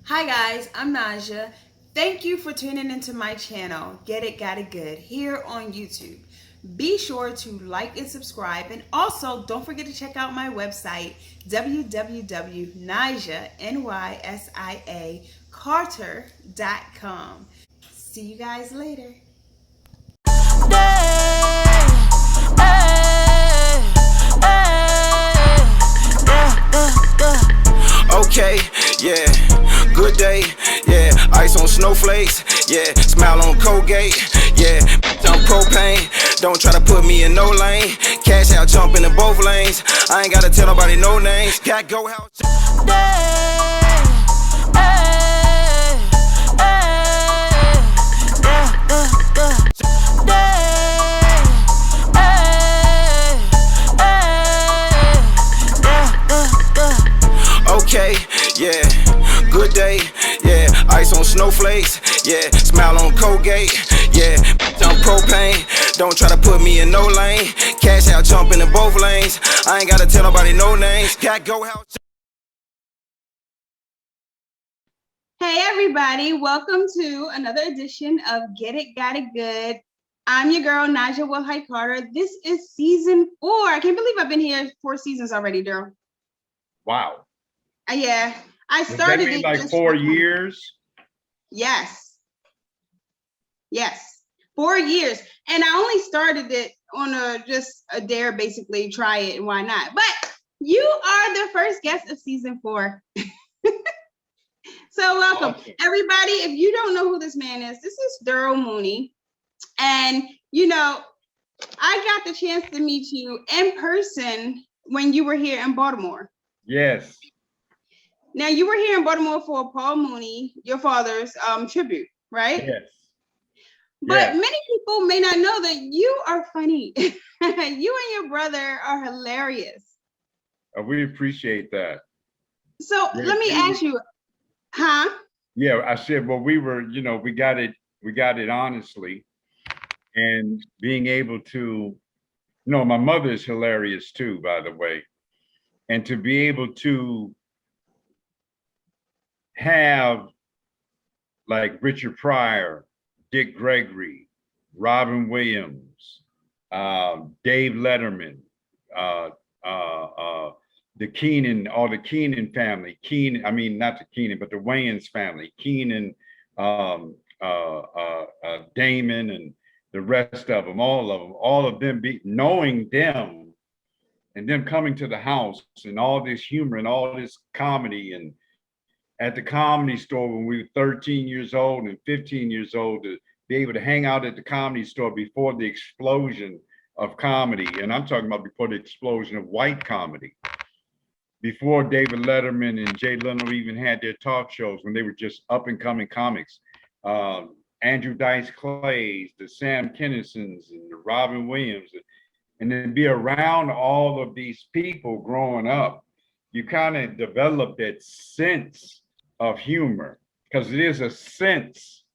Hi guys, I'm Naja. Thank you for tuning into my channel, Get It Got It Good, here on YouTube. Be sure to like and subscribe, and also don't forget to check out my website, www.nisia Carter.com. See you guys later. Okay, yeah, good day, yeah, ice on snowflakes, yeah, smile on Colgate, yeah, I'm propane, don't try to put me in no lane, cash out jumping in both lanes, I ain't gotta tell nobody no names, got go house. Okay, yeah, good day, yeah, ice on snowflakes, yeah, smile on Colgate, yeah, I'm propane, don't try to put me in no lane, cash out jumping in both lanes, I ain't gotta tell nobody no names, got go house. Hey everybody, welcome to another edition of Get It Got It Good. I'm your girl, Naja Wilhite Carter. This is season 4. I can't believe I've been here 4 seasons already, Daryl. Wow. Yeah, I Does started that mean it like just 4 years? Yes. 4 years. And I only started it on just a dare, basically, try it and why not. But you are the first guest of season 4. So welcome. Awesome. Everybody, if you don't know who this man is, this is Daryl Mooney. And, I got the chance to meet you in person when you were here in Baltimore. Yes. Now, you were here in Baltimore for Paul Mooney, your father's tribute, right? Yes. But yes. many people may not know that you are funny. You and your brother are hilarious. We appreciate that. So let me ask you, huh? Yeah, I said, well, we were, we got it honestly. And being able to, my mother is hilarious too, by the way. And to be able to have like Richard Pryor, Dick Gregory, Robin Williams, Dave Letterman, the Keenan family, not the Keenan, but the Wayans family, Keenan, Damon, and the rest of them, all of them, knowing them and them coming to the house and all this humor and all this comedy, and at the Comedy Store when we were 13 years old and 15 years old, to be able to hang out at the Comedy Store before the explosion of comedy. And I'm talking about before the explosion of white comedy, before David Letterman and Jay Leno even had their talk shows, when they were just up and coming comics. Andrew Dice Clays, the Sam Kinnisons, and the Robin Williams, and then be around all of these people growing up, you kind of develop that sense of humor, because it is a sense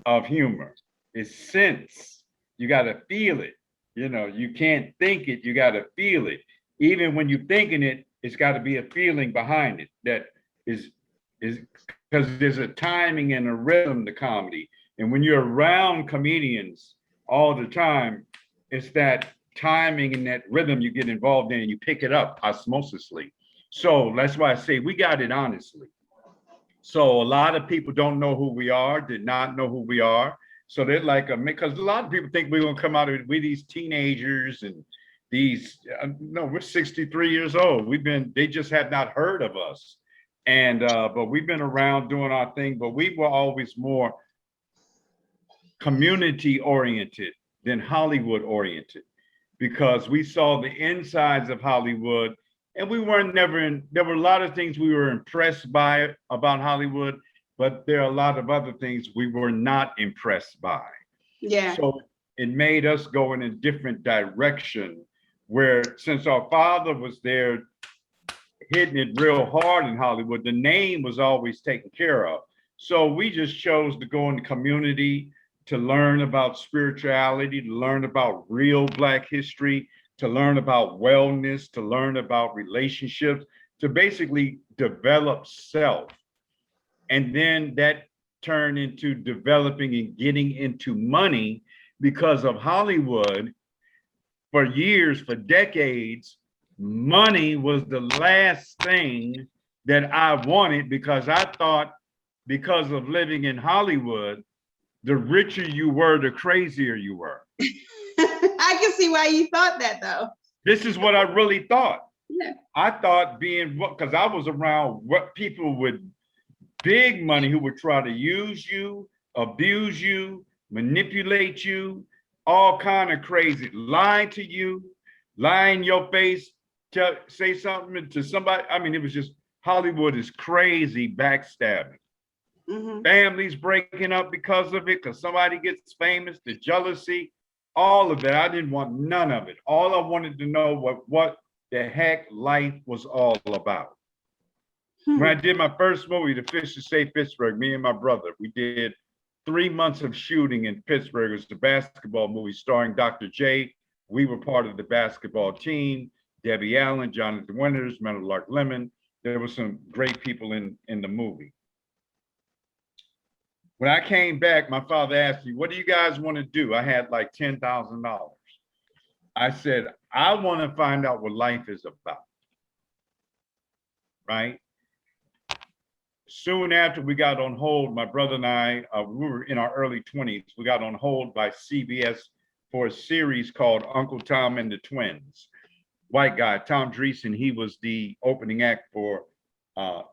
of humor. It's sense. You got to feel it. You can't think it. You got to feel it. Even when you're thinking it, it's got to be a feeling behind it that is because there's a timing and a rhythm to comedy. And when you're around comedians all the time, it's that timing and that rhythm you get involved in, and you pick it up osmosisly. So that's why I say we got it honestly. So a lot of people don't know who we are, did not know who we are. So they're like, because a lot of people think we're gonna come out with these teenagers and these, no, we're 63 years old. They just had not heard of us. And, but we've been around doing our thing, but we were always more community oriented than Hollywood oriented, because we saw the insides of Hollywood, and we weren't there were a lot of things we were impressed by about Hollywood, but there are a lot of other things we were not impressed by. Yeah. So it made us go in a different direction, where since our father was there hitting it real hard in Hollywood, the name was always taken care of. So we just chose to go in the community, to learn about spirituality, to learn about real Black history, to learn about wellness, to learn about relationships, to basically develop self. And then that turned into developing and getting into money because of Hollywood. For years, for decades, money was the last thing that I wanted, because I thought, because of living in Hollywood, the richer you were, the crazier you were. I can see why you thought that, though. This is what I really thought. Yeah. I thought because I was around what people with big money who would try to use you, abuse you, manipulate you, all kind of crazy, lie to you, lie in your face, say something to somebody. I mean, it was just, Hollywood is crazy backstabbing. Mm-hmm. Families breaking up because of it, because somebody gets famous, the jealousy, all of that. I didn't want none of it. All I wanted to know what the heck life was all about. When I did my first movie, The Fish That Saved Pittsburgh, me and my brother, we did 3 months of shooting in Pittsburgh. It was the basketball movie starring Dr. J. We were part of the basketball team. Debbie Allen, Jonathan Winters, Meadowlark Lemon. There were some great people in the movie. When I came back, my father asked me, what do you guys want to do? I had like $10,000. I said, I want to find out what life is about, right? Soon after we got on hold, my brother and I, we were in our early 20s. We got on hold by CBS for a series called Uncle Tom and the Twins. White guy, Tom Dreesen, he was the opening act for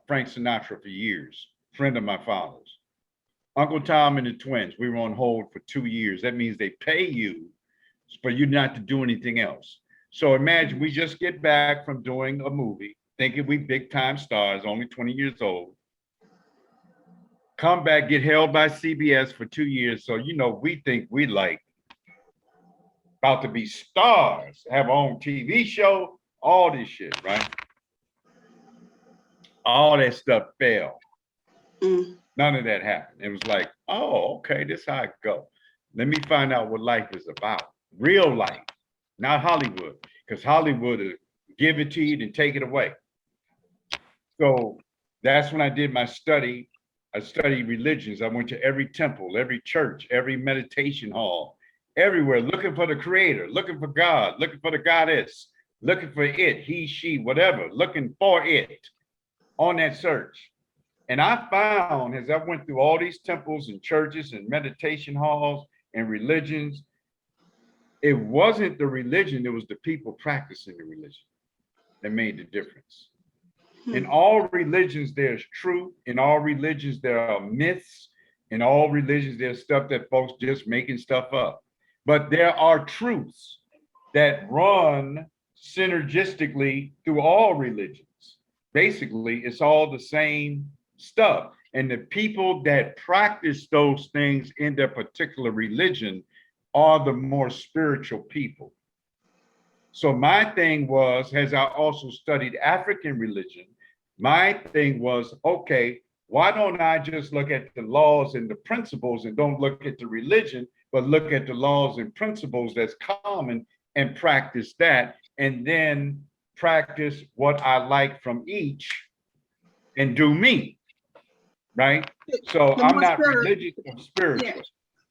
Frank Sinatra for years, friend of my father's. Uncle Tom and the Twins, we were on hold for 2 years. That means they pay you for you not to do anything else. So imagine we just get back from doing a movie, thinking we big time stars, only 20 years old. Come back, get held by CBS for 2 years. So, you know, we think we like about to be stars, have our own TV show, all this shit, right? All that stuff failed. None of that happened. It was like, oh, okay, this is how it go. Let me find out what life is about. Real life, not Hollywood, because Hollywood will give it to you and take it away. So that's when I did my study. I studied religions. I went to every temple, every church, every meditation hall, everywhere, looking for the creator, looking for God, looking for the goddess, looking for it, he, she, whatever, looking for it on that search. And I found, as I went through all these temples and churches and meditation halls and religions, it wasn't the religion, it was the people practicing the religion that made the difference. In all religions, there's truth. In all religions, there are myths. In all religions, there's stuff that folks just making stuff up. But there are truths that run synergistically through all religions. Basically, it's all the same stuff. And the people that practice those things in their particular religion are the more spiritual people. So my thing was, as I also studied African religion, my thing was, okay, why don't I just look at the laws and the principles and don't look at the religion, but look at the laws and principles that's common and practice that, and then practice what I like from each and do me, right? So I'm not religious, I'm spiritual. Yeah.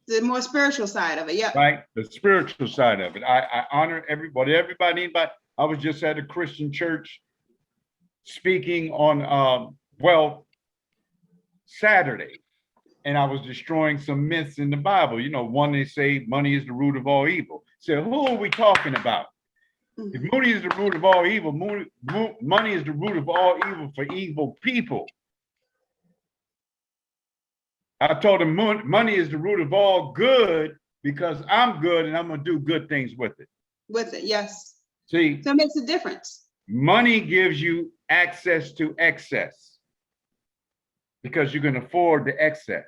The more spiritual side of it, yeah. Right, the spiritual side of it. I honor everybody, anybody. I was just at a Christian church speaking on, Saturday, and I was destroying some myths in the Bible. You know, one, they say money is the root of all evil. So who are we talking about? If money is the root of all evil, money is the root of all evil for evil people. I told him money is the root of all good because I'm good and I'm gonna do good things with it. With it, yes. See, so it makes a difference. Money gives you access to excess because you can afford the excess.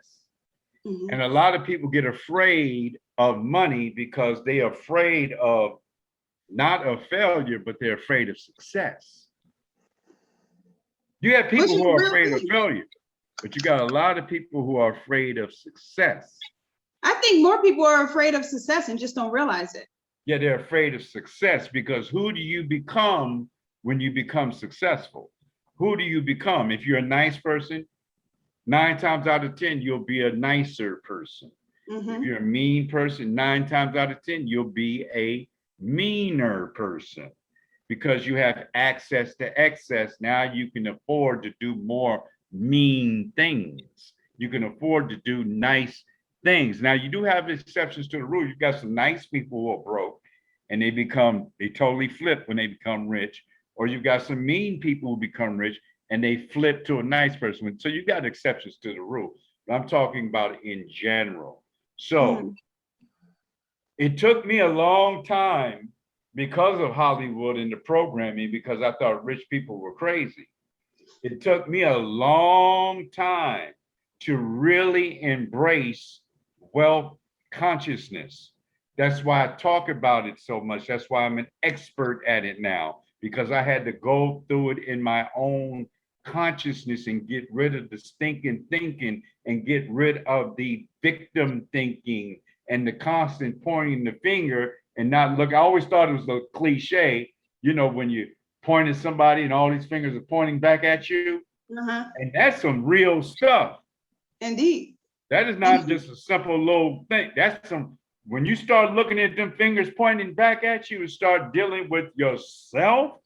And a lot of people get afraid of money because they're afraid of not of failure, but they're afraid of success. You have people who are afraid of failure, but you got a lot of people who are afraid of success. I think more people are afraid of success and just don't realize it. Yeah, they're afraid of success because who do you become when you become successful? Who do you become? If you're a nice person, 9 times out of 10, you'll be a nicer person. If you're a mean person, 9 times out of 10, you'll be a meaner person because you have access to excess. Now you can afford to do more mean things. You can afford to do nice things. Now you do have exceptions to the rule. You've got some nice people who are broke and they totally flip when they become rich. Or you've got some mean people who become rich and they flip to a nice person. So you've got exceptions to the rule. But I'm talking about in general. So it took me a long time because of Hollywood and the programming, because I thought rich people were crazy. It took me a long time to really embrace wealth consciousness. That's why I talk about it so much. That's why I'm an expert at it now, because I had to go through it in my own consciousness and get rid of the stinking thinking and get rid of the victim thinking and the constant pointing the finger and not look. I always thought it was a cliche, you know, when you point at somebody and all these fingers are pointing back at you. And that's some real stuff. Indeed. That is not just a simple little thing. That's some, when you start looking at them fingers pointing back at you and start dealing with yourself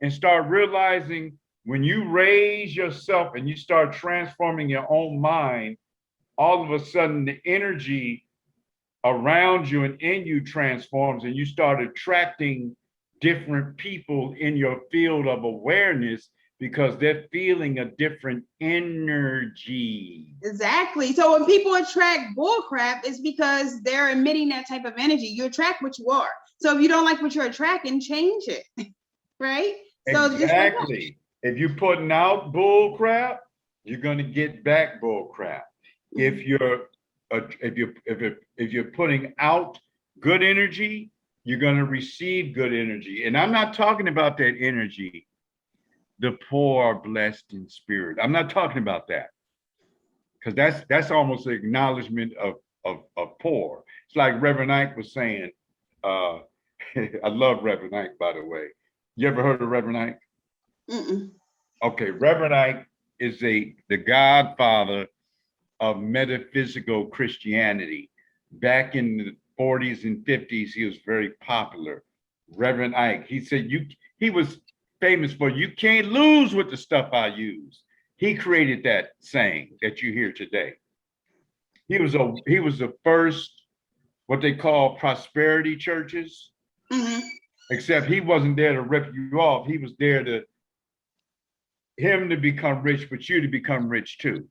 and start realizing when you raise yourself and you start transforming your own mind, all of a sudden the energy around you and in you transforms and you start attracting different people in your field of awareness because they're feeling a different energy. Exactly. So when people attract bullcrap, it's because they're emitting that type of energy. You attract what you are. So if you don't like what you're attracting, change it. Right? So exactly. If you're putting out bull crap, you're going to get back bull crap. If you're putting out good energy, you're going to receive good energy. And I'm not talking about that energy, the poor are blessed in spirit. I'm not talking about that, because that's almost an acknowledgement of poor. It's like Reverend Ike was saying. I love Reverend Ike, by the way. You ever heard of Reverend Ike? Okay, Reverend Ike is the godfather of metaphysical Christianity. Back in the 40s and 50s, he was very popular. Reverend Ike, he said he was famous for, you can't lose with the stuff I use. He created that saying that you hear today. He was the first, what they call prosperity churches. Except he wasn't there to rip you off. He was there to him to become rich, but you to become rich too.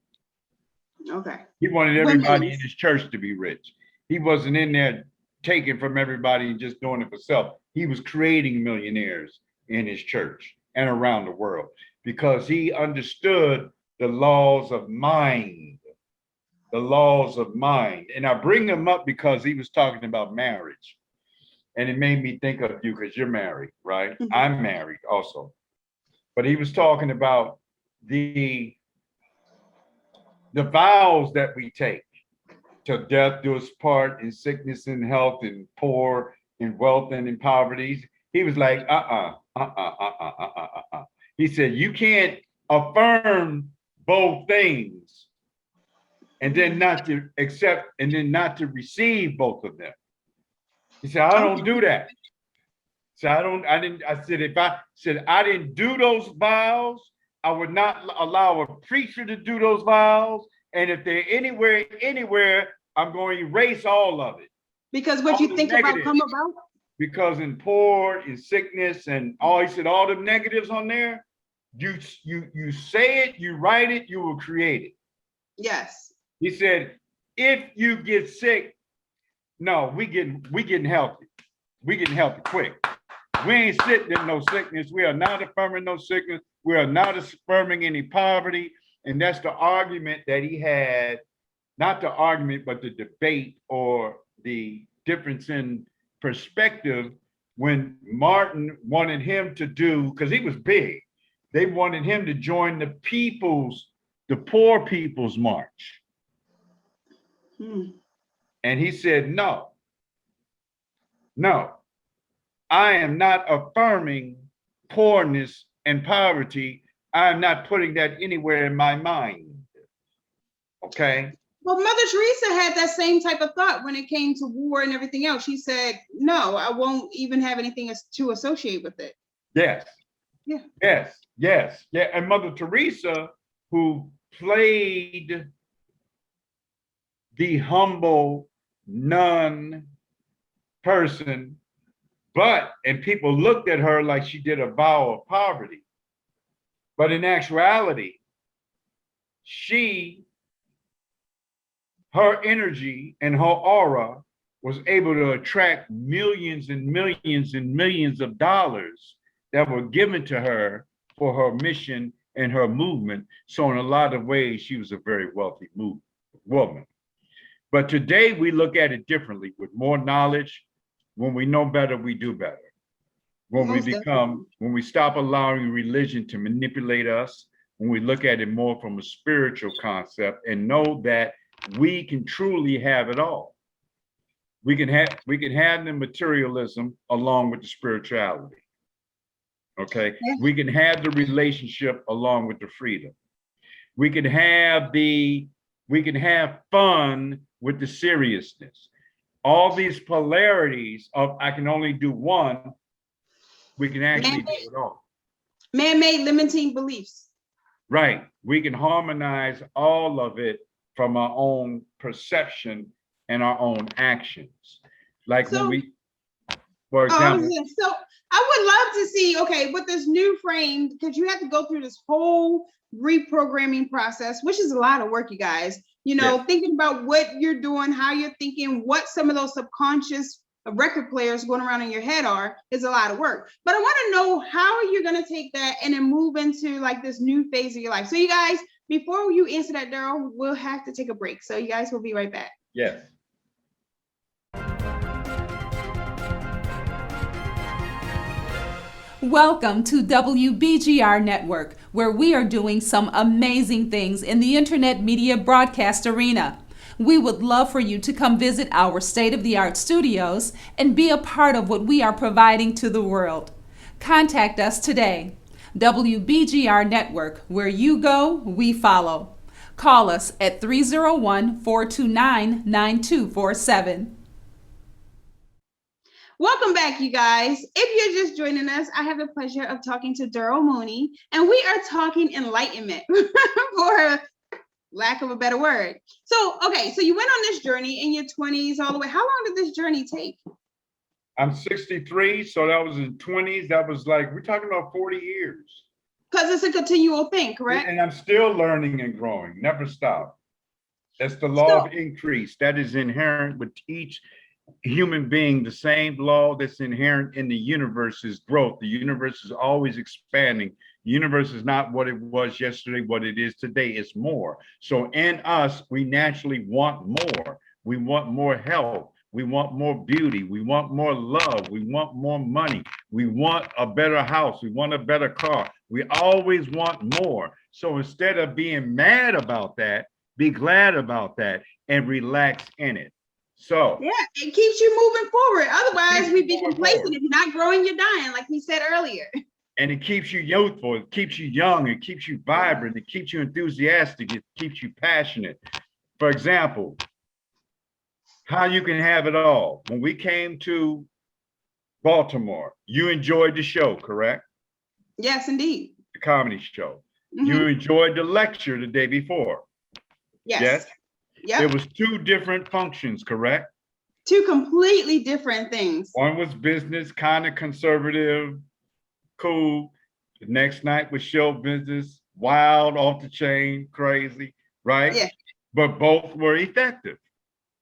Okay. He wanted everybody in his church to be rich. He wasn't in there taking from everybody and just doing it for self. He was creating millionaires in his church and around the world because he understood the laws of mind. The laws of mind. And I bring him up because he was talking about marriage. And it made me think of you because you're married, right? I'm married also. But he was talking about the vows that we take. Till death do us part, in sickness and health, and poor, in wealth and in poverty. He was like, He said, you can't affirm both things and then not to accept and then not to receive both of them. He said, I don't do that. So I said, if I didn't do those vows, I would not allow a preacher to do those vows. And if they're anywhere, I'm going to erase all of it. Because what you think about come about? Because in poor, in sickness, and all, he said, all the negatives on there, you say it, you write it, you will create it. Yes. He said, if you get sick, no, we getting healthy. We getting healthy quick. We ain't sitting in no sickness. We are not affirming no sickness. We are not affirming any poverty. And that's the argument that he had, not the argument, but the debate or the difference in perspective when Martin wanted him to do, because he was big, they wanted him to join the poor people's march. And he said, no, I am not affirming poorness and poverty. I am not putting that anywhere in my mind. Okay. Well, Mother Teresa had that same type of thought when it came to war and everything else. She said, no, I won't even have anything to associate with it. Yes. Yeah. Yes. Yeah. And Mother Teresa, who played the humble nun person, and people looked at her like she did a vow of poverty. But in actuality, her energy and her aura was able to attract millions and millions and millions of dollars that were given to her for her mission and her movement. So in a lot of ways, she was a very wealthy woman. But today we look at it differently with more knowledge. When we know better, we do better. When we stop allowing religion to manipulate us, when we look at it more from a spiritual concept and know that we can truly have it all. We can have the materialism along with the spirituality. Okay. Yeah. We can have the relationship along with the freedom. We can have fun with the seriousness. All these polarities of I can only do one, we can actually do it all. Man-made limiting beliefs. Right. We can harmonize all of it from our own perception and our own actions. Like for example. So I would love to see, okay, with this new frame, because you have to go through this whole reprogramming process, which is a lot of work, you guys. You know, yes. Thinking about what you're doing, how you're thinking, what some of those subconscious record players going around in your head is a lot of work. But I want to know how you're going to take that and then move into like this new phase of your life. So you guys, before you answer that, Daryl, we'll have to take a break. So you guys will be right back. Yes. Welcome to WBGR Network, where we are doing some amazing things in the internet media broadcast arena. We would love for you to come visit our state-of-the-art studios and be a part of what we are providing to the world. Contact us today. WBGR Network, where you go, we follow. Call us at 301-429-9247. Welcome back, you guys. If you're just joining us, I have the pleasure of talking to Daryl Mooney, and we are talking enlightenment, for lack of a better word. So, okay, so you went on this journey in your 20s all the way. How long did this journey take? I'm 63, so that was in 20s. That was like, we're talking about 40 years. Because it's a continual thing, correct? And I'm still learning and growing, never stop. That's the law of increase. That is inherent with each human being. The same law that's inherent in the universe is growth. The universe is always expanding. The universe is not what it was yesterday, what it is today. It's more. So in us, we naturally want more. We want more health. We want more beauty. We want more love. We want more money. We want a better house. We want a better car. We always want more. So instead of being mad about that, be glad about that and relax in it. So yeah, it keeps you moving forward. Otherwise, we'd be complacent. If you're not growing, you're dying, like we said earlier. And it keeps you youthful. It keeps you young. It keeps you vibrant. It keeps you enthusiastic. It keeps you passionate. For example, how you can have it all. When we came to Baltimore, you enjoyed the show, correct? Yes, indeed. The comedy show. Mm-hmm. You enjoyed the lecture the day before. Yes. Yep. There was two different functions, correct? Two completely different things. One was business, kind of conservative, cool. The next night was show business, wild, off the chain, crazy, right? Yeah. But both were effective.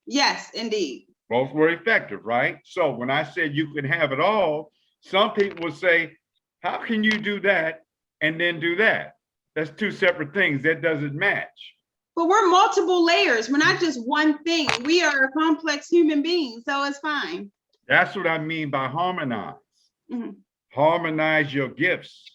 Yes, indeed. Both were effective, right? So when I said you can have it all, some people would say, how can you do that and then do that? That's two separate things. That doesn't match. But we're multiple layers. We're not just one thing. We are a complex human being, so it's fine. That's what I mean by harmonize. Mm-hmm. Harmonize your gifts,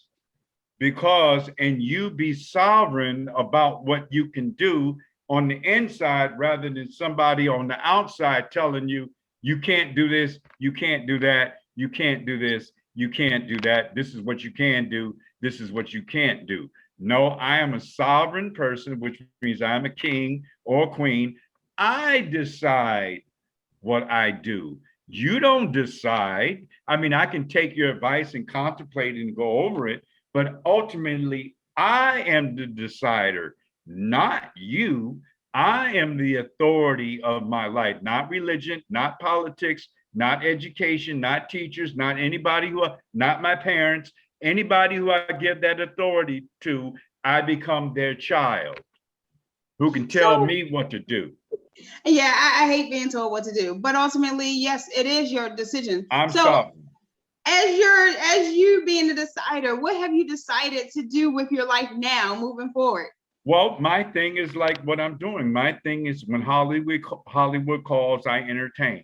and you be sovereign about what you can do on the inside rather than somebody on the outside telling you, you can't do this, you can't do that, you can't do this, you can't do that. This is what you can do. This is what you can't do. No, I am a sovereign person, which means I'm a king or queen. I decide what I do. You don't decide. I mean, I can take your advice and contemplate and go over it, but ultimately, I am the decider, not you. I am the authority of my life, not religion, not politics, not education, not teachers, not anybody not my parents, anybody who I give that authority to, I become their child who can tell me what to do. Yeah, I hate being told what to do, but ultimately, yes, it is your decision. I'm sorry. As you being the decider, what have you decided to do with your life now, moving forward? Well, my thing is like what I'm doing. My thing is when Hollywood calls, I entertain,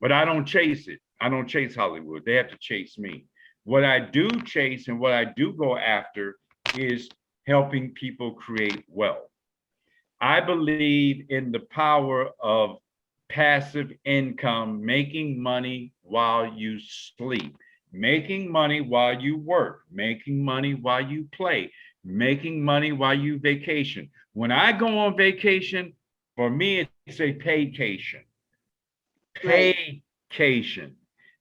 but I don't chase it. I don't chase Hollywood. They have to chase me. What I do chase and what I do go after is helping people create wealth. I believe in the power of passive income, making money while you sleep, making money while you work, making money while you play, making money while you vacation. When I go on vacation, for me, it's a paycation. Paycation.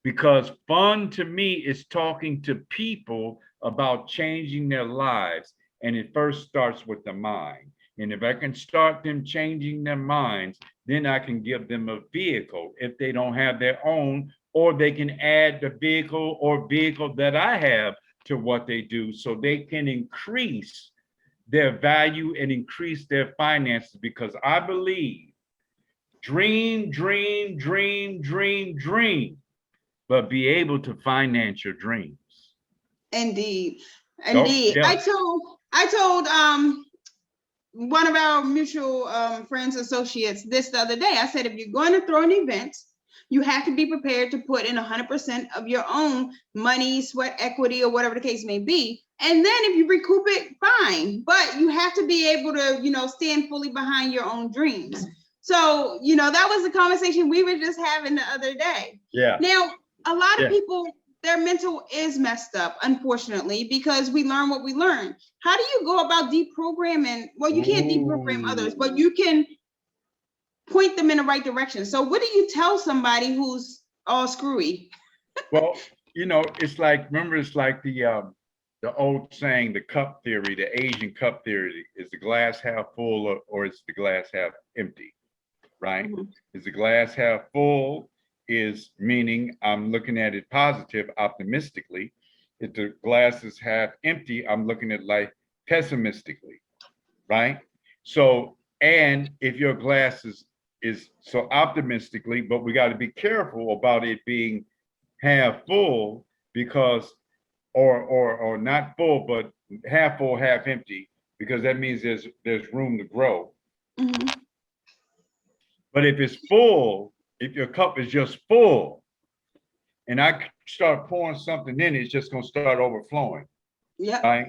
Because fun to me is talking to people about changing their lives. And it first starts with the mind. And if I can start them changing their minds, then I can give them a vehicle if they don't have their own, or they can add the vehicle or vehicle that I have to what they do so they can increase their value and increase their finances. Because I believe dream, dream, dream, dream, dream, but be able to finance your dreams. Indeed. Indeed. Oh, yeah. I told one of our mutual friends, associates, this the other day. I said, if you're going to throw an event, you have to be prepared to put in 100% of your own money, sweat equity, or whatever the case may be. And then if you recoup it, fine. But you have to be able to, stand fully behind your own dreams. So, that was the conversation we were just having the other day. Yeah. Now, a lot of people, their mental is messed up, unfortunately, because we learn what we learn. How do you go about deprogramming? Well, you can't deprogram others, but you can point them in the right direction. So what do you tell somebody who's all screwy? Well, it's like, remember, it's like the old saying, the cup theory, the Asian cup theory. Is the glass half full or is the glass half empty, right? Mm-hmm. Is the glass half full? Is meaning I'm looking at it positive, optimistically. If the glass is half empty, I'm looking at life pessimistically, right? So, and if your glass is so optimistically, but we got to be careful about it being half full, because or not full, but half full, half empty, because that means there's room to grow. Mm-hmm. But if it's full, if your cup is just full and I start pouring something in, it's just going to start overflowing. Yeah. Right?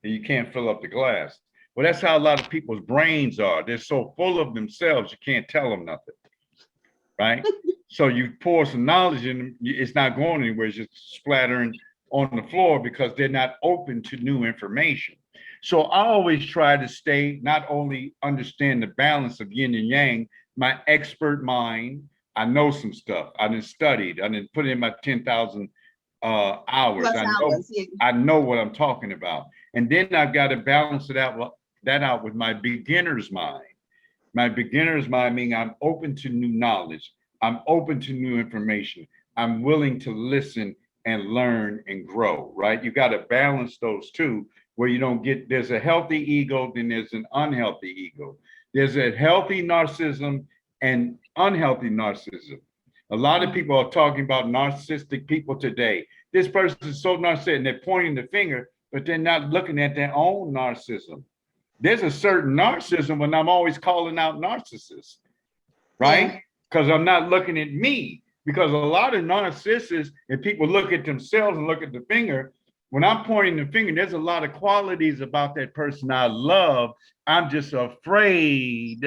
And you can't fill up the glass. Well, that's how a lot of people's brains are. They're so full of themselves, you can't tell them nothing. Right? So you pour some knowledge in, it's not going anywhere. It's just splattering on the floor because they're not open to new information. So I always try to stay, not only understand the balance of yin and yang, my expert mind. I know some stuff. I done studied. I done put in my 10,000 hours. I know what I'm talking about. And then I've got to balance that out with my beginner's mind. My beginner's mind meaning I'm open to new knowledge. I'm open to new information. I'm willing to listen and learn and grow, right? You got to balance those two, where you don't get, there's a healthy ego, then there's an unhealthy ego. There's a healthy narcissism and unhealthy narcissism. A lot of people are talking about narcissistic people today. This person is so narcissistic and they're pointing the finger, but they're not looking at their own narcissism. There's a certain narcissism when I'm always calling out narcissists, right? Because I'm not looking at me. Because a lot of narcissists, if people look at themselves and look at the finger, when I'm pointing the finger, there's a lot of qualities about that person I love. I'm just afraid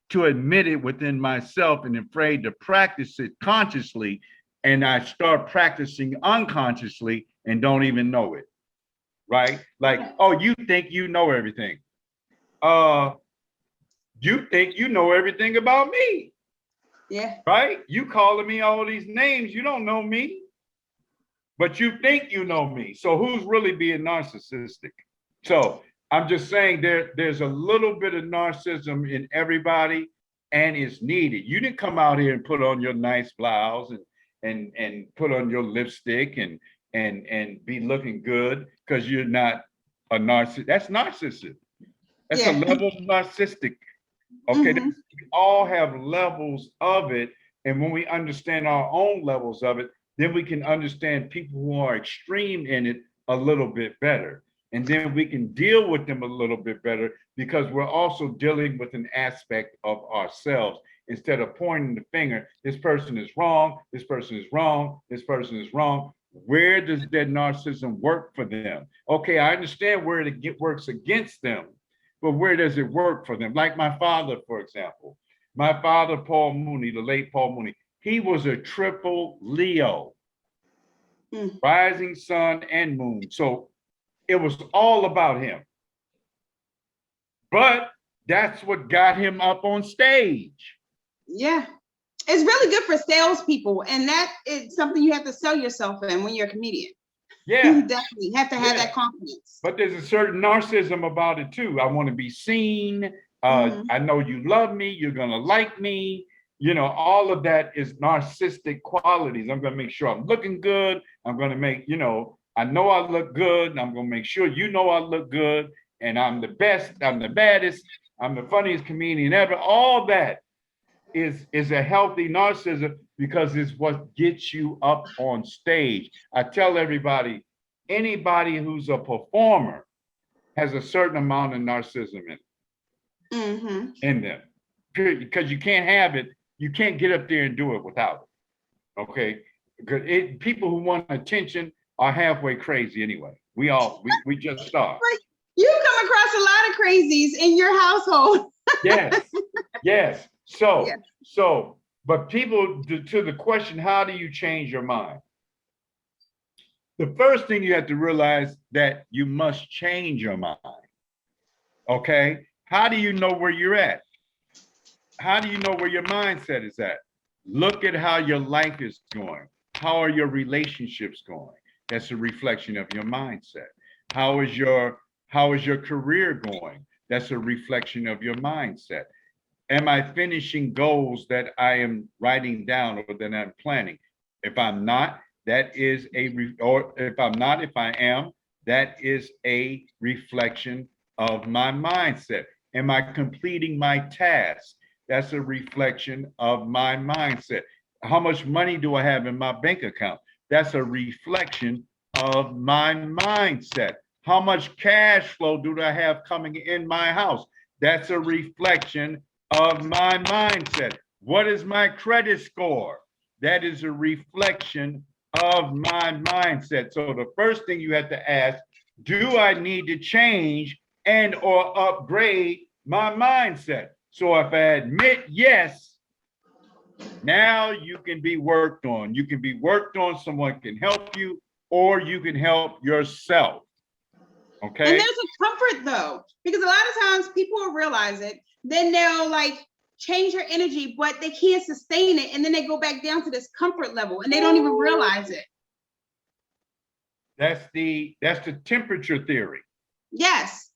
to admit it within myself and afraid to practice it consciously. And I start practicing unconsciously and don't even know it, right? Like, oh, you think you know everything. You think you know everything about me. Yeah. Right? You calling me all these names, you don't know me, but you think you know me. So who's really being narcissistic? So I'm just saying there's a little bit of narcissism in everybody, and it's needed. You didn't come out here and put on your nice blouse and put on your lipstick and be looking good because you're not a narcissist. That's narcissism. That's a level of narcissistic. Okay, we all have levels of it. And when we understand our own levels of it, then we can understand people who are extreme in it a little bit better. And then we can deal with them a little bit better because we're also dealing with an aspect of ourselves instead of pointing the finger. This person is wrong. This person is wrong. This person is wrong. Where does that narcissism work for them? Okay, I understand where it works against them. But where does it work for them? Like my father, for example. My father, Paul Mooney, the late Paul Mooney, he was a triple Leo, rising sun and moon. So it was all about him. But that's what got him up on stage. Yeah. It's really good for salespeople. And that is something you have to sell yourself in when you're a comedian. Yeah. You definitely have to have that confidence. But there's a certain narcissism about it too. I want to be seen. I know you love me. You're going to like me. You know, all of that is narcissistic qualities. I'm going to make sure I'm looking good. I'm going to make, I know I look good. And I'm going to make sure you know I look good. And I'm the best. I'm the baddest. I'm the funniest comedian ever. All that is a healthy narcissism because it's what gets you up on stage. I tell everybody, anybody who's a performer has a certain amount of narcissism in them. Period. Because you can't have it, you can't get up there and do it without it. Okay? Because people who want attention are halfway crazy anyway. We just are. You come across a lot of crazies in your household. Yes. So, but people, to the question, how do you change your mind? The first thing you have to realize that you must change your mind. Okay? How do you know where you're at? How do you know where your mindset is at? Look at how your life is going. How are your relationships going? That's a reflection of your mindset. How is your career going? That's a reflection of your mindset. Am I finishing goals that I am writing down or that I'm planning? If I'm not, that is if I am, that is a reflection of my mindset. Am I completing my tasks? That's a reflection of my mindset. How much money do I have in my bank account? That's a reflection of my mindset. How much cash flow do I have coming in my house? That's a reflection of my mindset. What is my credit score? That is a reflection of my mindset. So the first thing you have to ask, do I need to change and or upgrade my mindset? So if I admit yes, now you can be worked on. You can be worked on, someone can help you, or you can help yourself. Okay. And there's a comfort though, because a lot of times people will realize it, then they'll like change their energy, but they can't sustain it. And then they go back down to this comfort level and they don't even realize it. That's the temperature theory. Yes.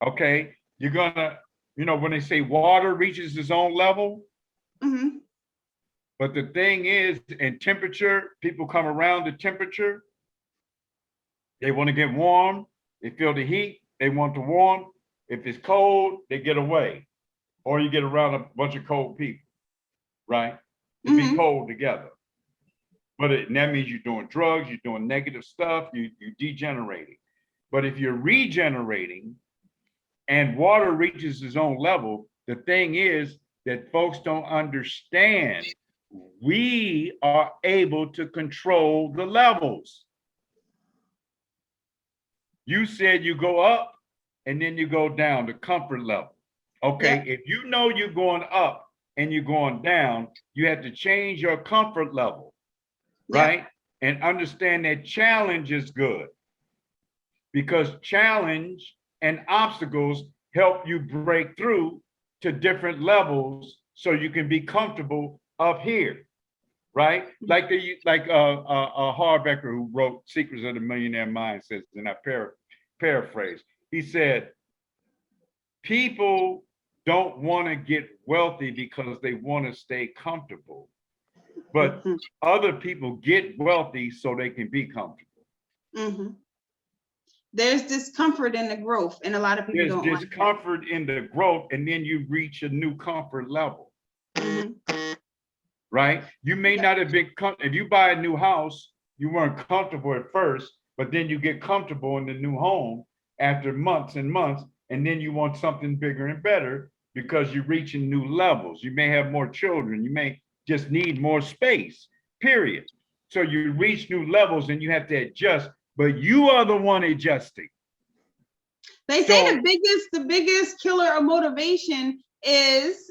Okay. You're gonna, when they say water reaches its own level. But the thing is, in temperature, people come around the temperature. They want to get warm. They feel the heat. They want to warm. If it's cold, they get away. Or you get around a bunch of cold people, right? To be cold together. But that means you're doing drugs, you're doing negative stuff, you're degenerating. But if you're regenerating and water reaches its own level, the thing is that folks don't understand. We are able to control the levels. You said you go up and then you go down to comfort level. Okay, if you know you're going up and you're going down, you have to change your comfort level, right? And understand that challenge is good. because challenge and obstacles help you break through to different levels so you can be comfortable up here, right? Like Harbecker, who wrote Secrets of the Millionaire Mind, says, and I paraphrase, he said, people don't want to get wealthy because they want to stay comfortable, but other people get wealthy so they can be comfortable. Mm-hmm. There's discomfort in the growth, and a lot of people don't. There's discomfort in the growth, and then you reach a new comfort level. Mm-hmm. Right? You may not have been if you buy a new house, you weren't comfortable at first, but then you get comfortable in the new home after months and months, and then you want something bigger and better because you're reaching new levels. You may have more children, you may just need more space, period. So you reach new levels and you have to adjust, but you are the one adjusting. They say the biggest killer of motivation is,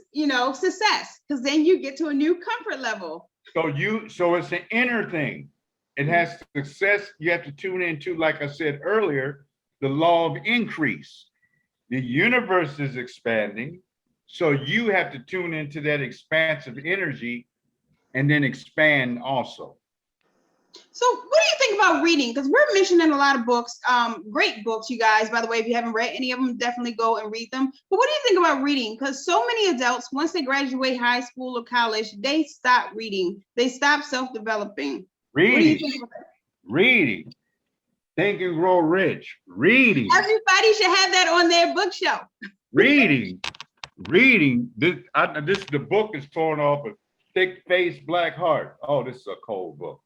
success, because then you get to a new comfort level. So it's an inner thing. It has success. You have to tune into, like I said earlier, the law of increase. The universe is expanding. So you have to tune into that expansive energy and then expand also. So what do you think about reading? Because we're mentioning a lot of books, great books, you guys. By the way, if you haven't read any of them, definitely go and read them. But what do you think about reading? Because so many adults, once they graduate high school or college, they stop reading. They stop self-developing. Reading. What do you think about that? Reading. Think and Grow Rich. Reading. Everybody should have that on their bookshelf. Reading. The book is torn off a thick face, black heart. Oh, this is a cold book.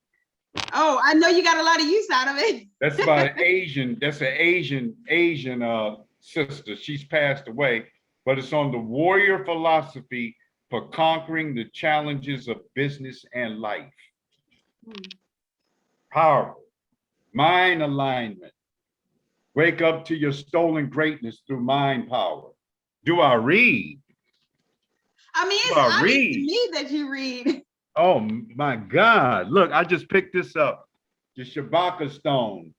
Oh, I know you got a lot of use out of it. That's about an Asian sister. She's passed away, but it's on the warrior philosophy for conquering the challenges of business and life. Powerful. Mind alignment. Wake up to your stolen greatness through mind power. Do I read? I mean, it's obvious to me that you read. Oh my God. Look, I just picked this up. The Shabaka Stone,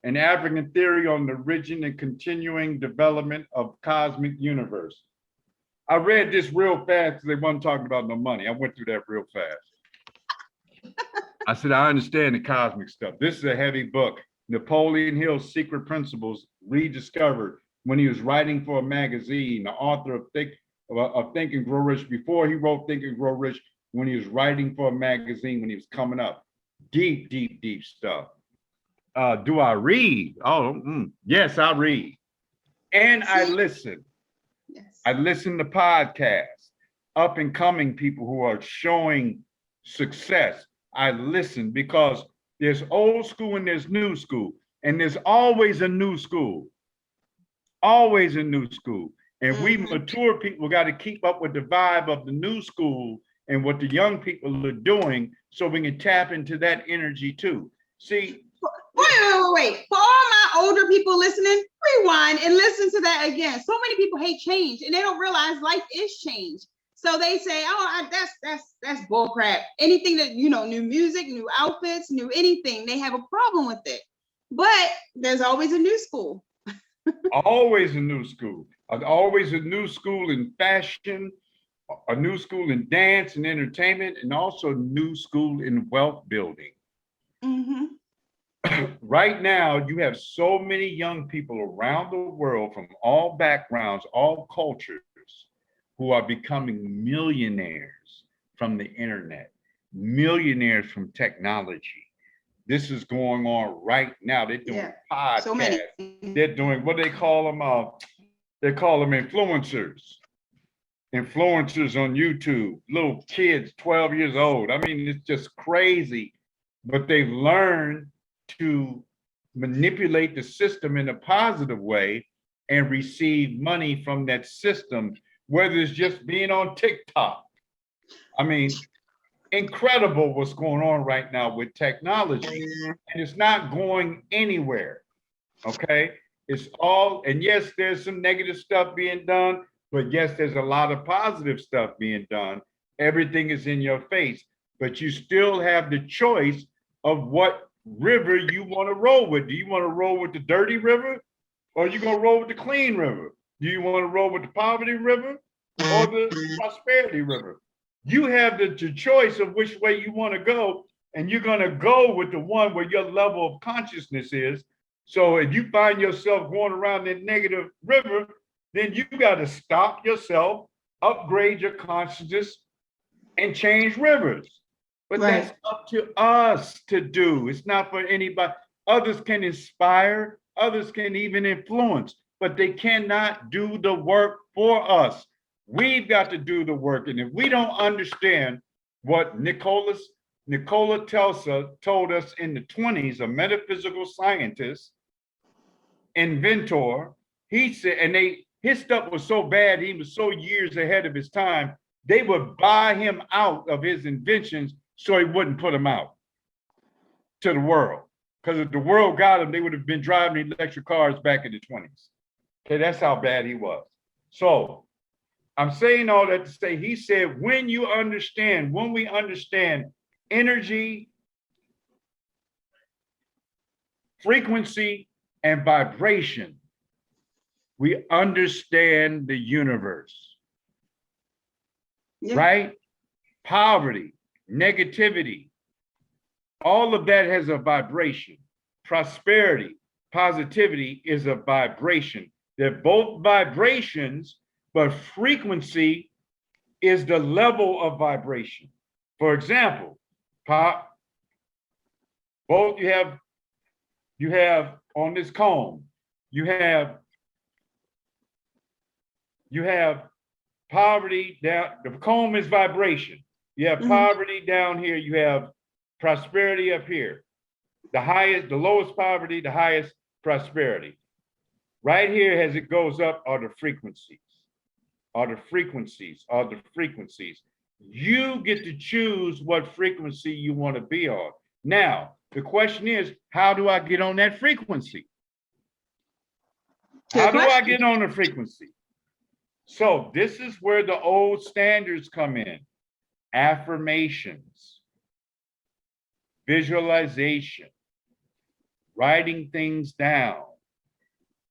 an African theory on the origin and continuing development of cosmic universe. I read this real fast because they weren't talking about no money. I went through that real fast. I said, I understand the cosmic stuff. This is a heavy book. Napoleon Hill's Secret Principles rediscovered when he was writing for a magazine, the author of Think and Grow Rich. Before he wrote Think and Grow Rich, when he was writing for a magazine, when he was coming up. Deep, deep, deep stuff. Do I read? Yes, I read. And I listen. Yes. I listen to podcasts, up and coming people who are showing success. I listen because there's old school and there's new school. And there's always a new school. Always a new school. And we mature people got to keep up with the vibe of the new school and what the young people are doing so we can tap into that energy too. See, wait. For all my older people listening, rewind and listen to that again. So many people hate change and they don't realize life is change. So they say, that's bull crap. Anything that, new music, new outfits, new anything, they have a problem with it. But there's always a new school. Always a new school. Always a new school in fashion, a new school in dance and entertainment, and also a new school in wealth building. Right now, you have so many young people around the world from all backgrounds, all cultures, who are becoming millionaires from the internet, millionaires from technology. This is going on right now. They're doing podcasts. So many. They're doing what they call them. They call them influencers. Influencers on YouTube, little kids, 12 years old. I mean, it's just crazy, but they've learned to manipulate the system in a positive way and receive money from that system, whether it's just being on TikTok. I mean, incredible what's going on right now with technology, and it's not going anywhere, okay? It's all, and yes, there's some negative stuff being done, but yes, there's a lot of positive stuff being done. Everything is in your face, but you still have the choice of what river you want to roll with. Do you want to roll with the dirty river, or are you going to roll with the clean river? Do you want to roll with the poverty river or the prosperity river? You have the choice of which way you want to go, and you're going to go with the one where your level of consciousness is. So if you find yourself going around that negative river, then you got to stop yourself, upgrade your consciousness, and change rivers. But that's up to us to do. It's not for anybody. Others can inspire, others can even influence, but they cannot do the work for us. We've got to do the work. And if we don't understand what Nikola Tesla told us in the 20s, a metaphysical scientist, inventor, he said, and his stuff was so bad, he was so years ahead of his time, they would buy him out of his inventions so he wouldn't put them out to the world. Because if the world got him, they would have been driving electric cars back in the 20s. Okay, that's how bad he was. So I'm saying all that to say, he said, when we understand energy, frequency, and vibration, we understand the universe, right? Poverty, negativity, all of that has a vibration. Prosperity, positivity is a vibration. They're both vibrations, but frequency is the level of vibration. For example, both you have on this comb, you have poverty down, the comb is vibration. You have poverty down here, you have prosperity up here. The lowest poverty, the highest prosperity. Right here as it goes up are the frequencies. You get to choose what frequency you want to be on. Now, the question is, how do I get on that frequency? How do I get on the frequency? So this is where the old standards come in. Affirmations, visualization, writing things down,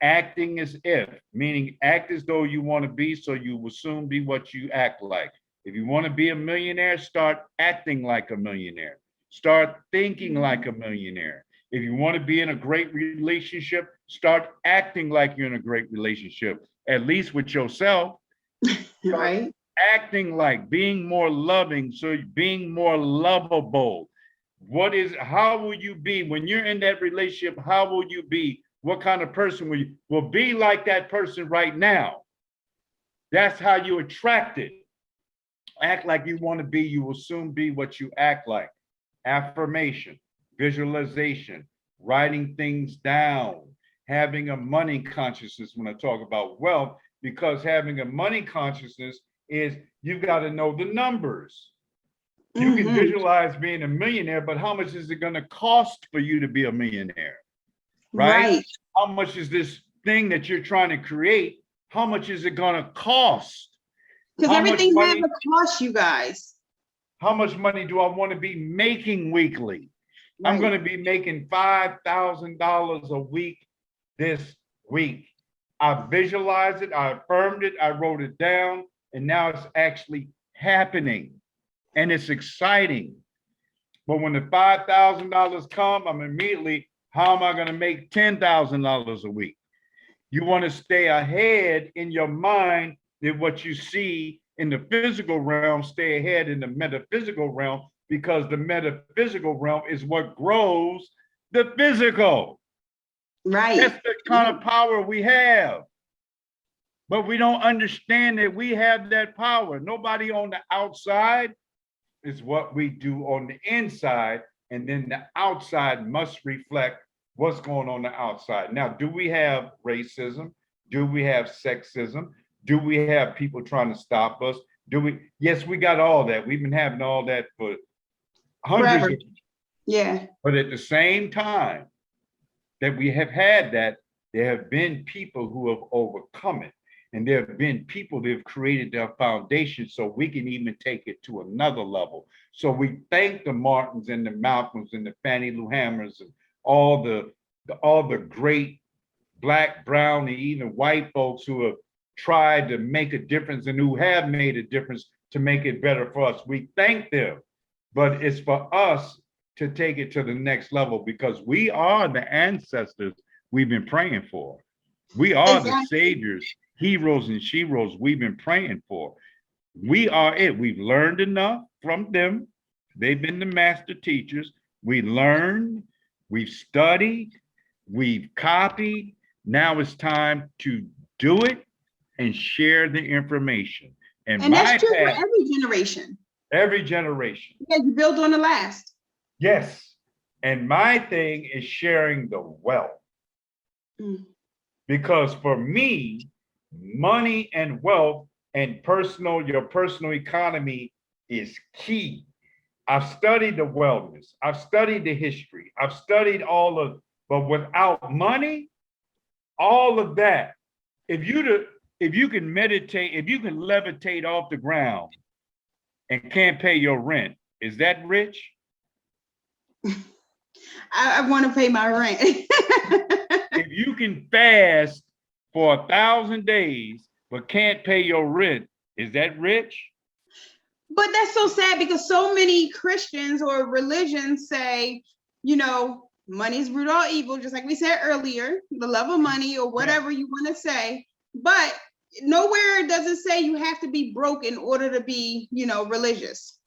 acting as if, meaning act as though you want to be, so you will soon be what you act like. If you want to be a millionaire, start acting like a millionaire. Start thinking like a millionaire. If you want to be in a great relationship, start acting like you're in a great relationship, at least with yourself. Right. Acting like, being more loving, so being more lovable. How will you be when you're in that relationship? How will you be? What kind of person will be like that person right now? That's how you attract it. Act like you want to be, you will soon be what you act like. Affirmation, visualization, writing things down, having a money consciousness when I talk about wealth, because having a money consciousness is you've got to know the numbers. You can visualize being a millionaire, but how much is it going to cost for you to be a millionaire? Right? How much is this thing that you're trying to create? How much is it going to cost? Because everything has a cost, you guys. How much money do I want to be making weekly? Right. I'm going to be making $5,000 a week this week. I visualized it, I affirmed it, I wrote it down, and now it's actually happening. And it's exciting. But when the $5,000 come, I'm immediately, how am I going to make $10,000 a week? You want to stay ahead in your mind than what you see in the physical realm, stay ahead in the metaphysical realm, because the metaphysical realm is what grows the physical. Right. That's the kind of power we have. But we don't understand that we have that power. Nobody on the outside. Is what we do on the inside, and then the outside must reflect what's going on the outside. Now, do we have racism? Do we have sexism? Do we have people trying to stop us? Yes, we got all that. We've been having all that for hundreds of years. Yeah. But at the same time that we have had that, there have been people who have overcome it. And there have been people that have created their foundation so we can even take it to another level. So we thank the Martins and the Malcolms and the Fannie Lou Hammers and all the great Black, brown, and even white folks who have tried to make a difference and who have made a difference to make it better for us. We thank them, but it's for us to take it to the next level because we are the ancestors we've been praying for. We are the saviors, heroes, and sheroes we've been praying for. We are it. We've learned enough from them. They've been the master teachers. We learned, we've studied, we've copied. Now it's time to do it and share the information. And that's true for every generation. Every generation. Yeah, you build on the last. Yes. And my thing is sharing the wealth. Because for me, money and wealth and your personal economy is key. I've studied the wellness. I've studied the history. I've studied but without money, all of that, if you can meditate, if you can levitate off the ground and can't pay your rent, is that rich? I want to pay my rent. If you can fast for 1,000 days but can't pay your rent, is that rich? But that's so sad because so many Christians or religions say, money is root of all evil, just like we said earlier, the love of money or whatever you want to say. But nowhere does it say you have to be broke in order to be, religious.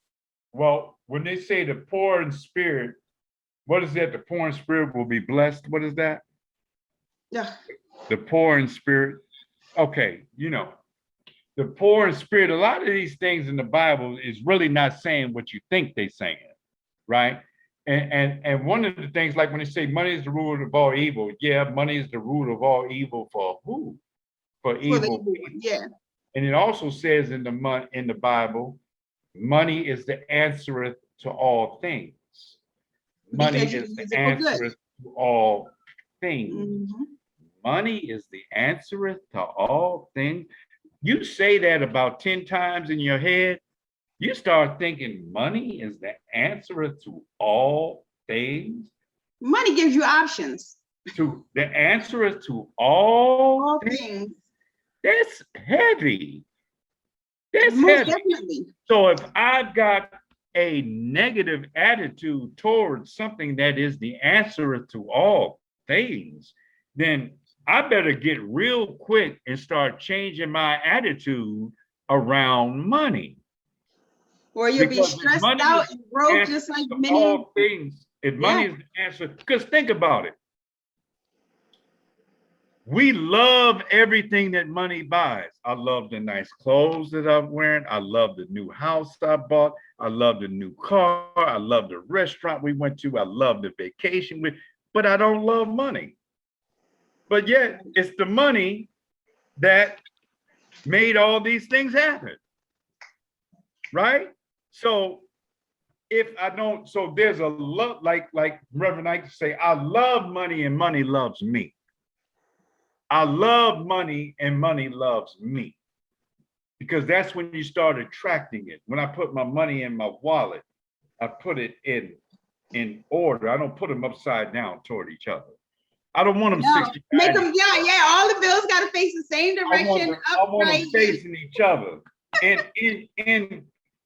Well, when they say the poor in spirit, what is that? The poor in spirit will be blessed. What is that? Yeah. The poor in spirit. Okay, the poor in spirit, a lot of these things in the Bible is really not saying what you think they're saying, right? And one of the things, like when they say money is the root of all evil, yeah, money is the root of all evil for who? For evil. Yeah. And it also says in the Bible, money is the answer to all things. Money is the answer to all things. Mm-hmm. Money is the answer to all things. You say that about 10 times in your head, you start thinking money is the answer to all things. Money gives you options. To the answer to all things. That's heavy. That's most heavy. Definitely. So if I've got a negative attitude towards something that is the answer to all things, then I better get real quick and start changing my attitude around money. Or you'll be stressed out and broke just like many all things. If money is the answer, because think about it. We love everything that money buys. I love the nice clothes that I'm wearing. I love the new house I bought. I love the new car. I love the restaurant we went to. I love the vacation but I don't love money. But yet it's the money that made all these things happen, right? So if I don't, so there's a love, like Reverend Ike say, I love money and money loves me. I love money and money loves me, because that's when you start attracting it. When I put my money in my wallet, I put it in order. I don't put them upside down toward each other. I don't want them 60. Make them, all the bills got to face the same direction. I want them facing each other and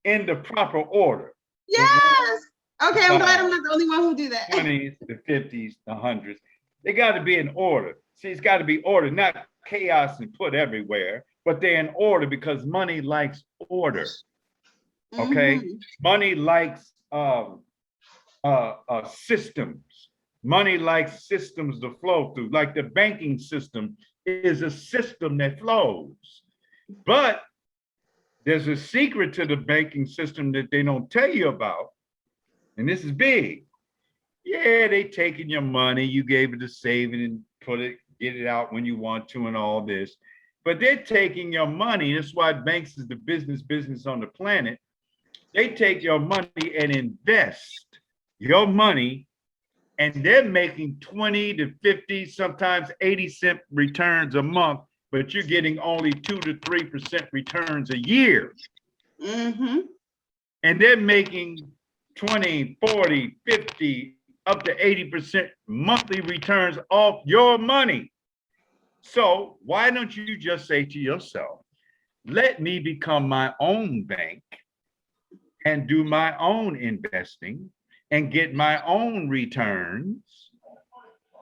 in the proper order. Yes. Okay, I'm glad I'm not the only one who do that. 20s, the 50s, the 100s. They got to be in order. See, it's got to be order, not chaos and put everywhere, but they're in order because money likes order. Okay? Mm-hmm. Money likes systems. Money likes systems to flow through. Like the banking system is a system that flows. But there's a secret to the banking system that they don't tell you about. And this is big. Yeah, they taking your money. You gave it to saving and get it out when you want to and all this. But they're taking your money. That's why banks is the business on the planet. They take your money and invest your money, and they're making 20 to 50, sometimes 80 cent returns a month but you're getting only 2 to 3% returns a year. Mm-hmm. And they're making 20, 40, 50, up to 80% monthly returns off your money. So why don't you just say to yourself, let me become my own bank and do my own investing and get my own returns,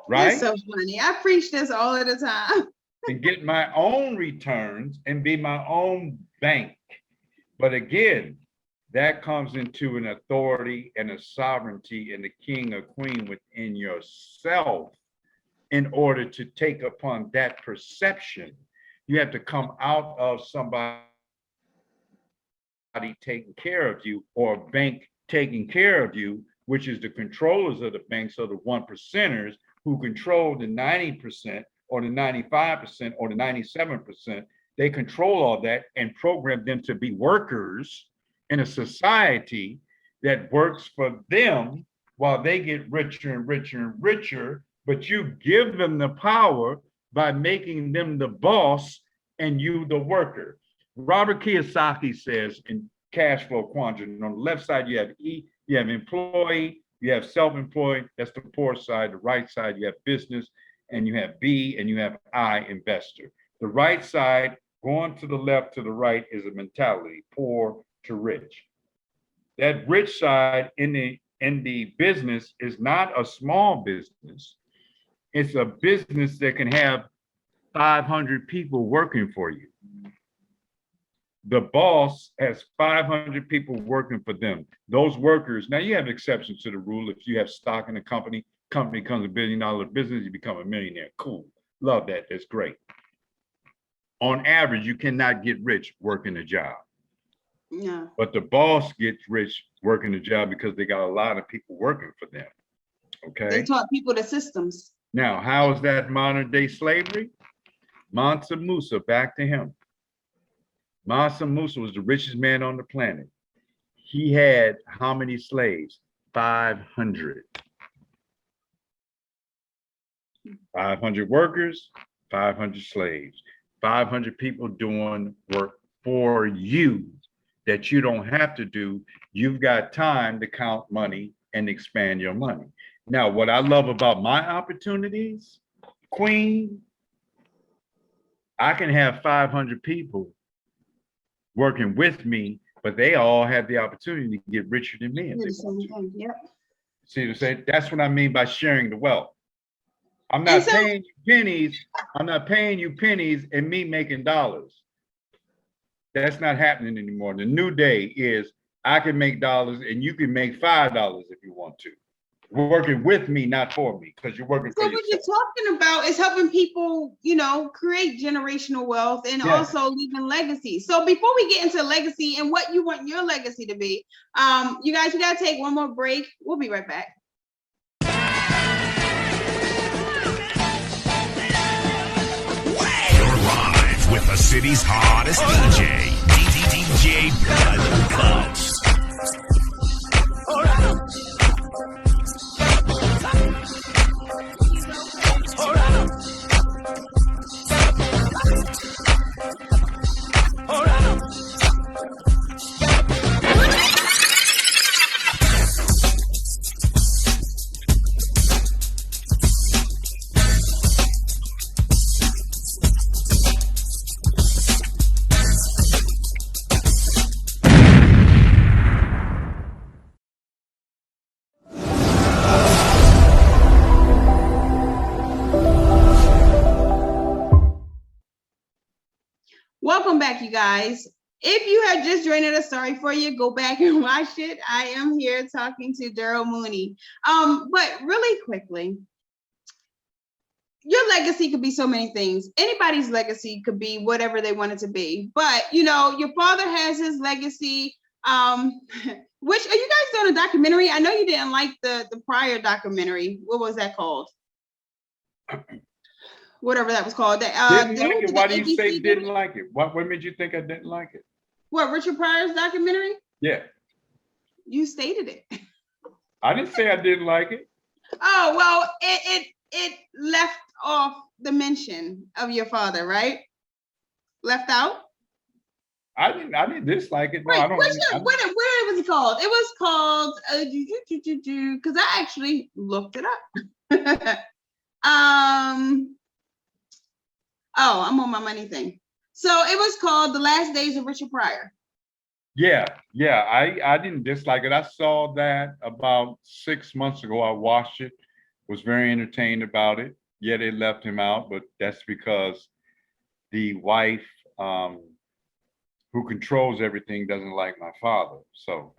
right? That's so funny. I preach this all of the time. And get my own returns and be my own bank. But again, that comes into an authority and a sovereignty and the king or queen within yourself. In order to take upon that perception, you have to come out of somebody taking care of you or a bank taking care of you, which is the controllers of the banks or the 1%ers who control the 90% or the 95% or the 97%. They control all that and program them to be workers in a society that works for them while they get richer and richer and richer, but you give them the power by making them the boss and you the worker. Robert Kiyosaki says in Cash Flow Quadrant, on the left side, you have E, you have employee, you have self-employed, that's the poor side. The right side, you have business, and you have B, and you have I, investor. The right side, going to the left to the right, is a mentality, poor to rich. That rich side in the business is not a small business. It's a business that can have 500 people working for you. The boss has 500 people working for them. Those workers, now you have exceptions to the rule. If you have stock in a company becomes $1 billion business, you become a millionaire. Cool, love that, that's great. On average, you cannot get rich working a job. No. But the boss gets rich working a job because they got a lot of people working for them, okay? They taught people the systems. Now, how is that modern day slavery? Mansa Musa, back to him. Mansa Musa was the richest man on the planet. He had how many slaves? 500. 500 workers, 500 slaves, 500 people doing work for you that you don't have to do. You've got time to count money and expand your money. Now, what I love about my opportunities, Queen, I can have 500 people working with me, but they all have the opportunity to get richer than me. If they want to. Yep. See what I'm saying? That's what I mean by sharing the wealth. I'm not paying you pennies. I'm not paying you pennies and me making dollars. That's not happening anymore. The new day is I can make dollars and you can make $5 if you want to. We're working with me, not for me, because you're working for yourself. So what you're talking about is helping people, you know, create generational wealth and also leaving legacy. So before we get into legacy and what you want your legacy to be, you guys, we gotta take one more break. We'll be right back. You're live with the city's hottest DJ, DJ Blood Cuts. Welcome back, you guys. If you have just joined us, sorry for you, go back and watch it. I am here talking to Daryl Mooney. But really quickly, your legacy could be so many things. Anybody's legacy could be whatever they want it to be. But, you know, your father has his legacy. Which, are you guys doing a documentary? I know you didn't like the Pryor documentary. What was that called? Whatever that was called. Didn't like it. Why do you say didn't like it? What made you think I didn't like it? What, Richard Pryor's documentary? Yeah. You stated it. I didn't say I didn't like it. Oh, well, it left off the mention of your father, right? Left out? I didn't dislike it. No, Wait, I don't. where was it called? It was called because I actually looked it up. Oh, I'm on my money thing. So it was called The Last Days of Richard Pryor. Yeah. I didn't dislike it. I saw that about 6 months ago. I watched it, was very entertained about it. Yeah, they left him out, but that's because the wife who controls everything doesn't like my father. So,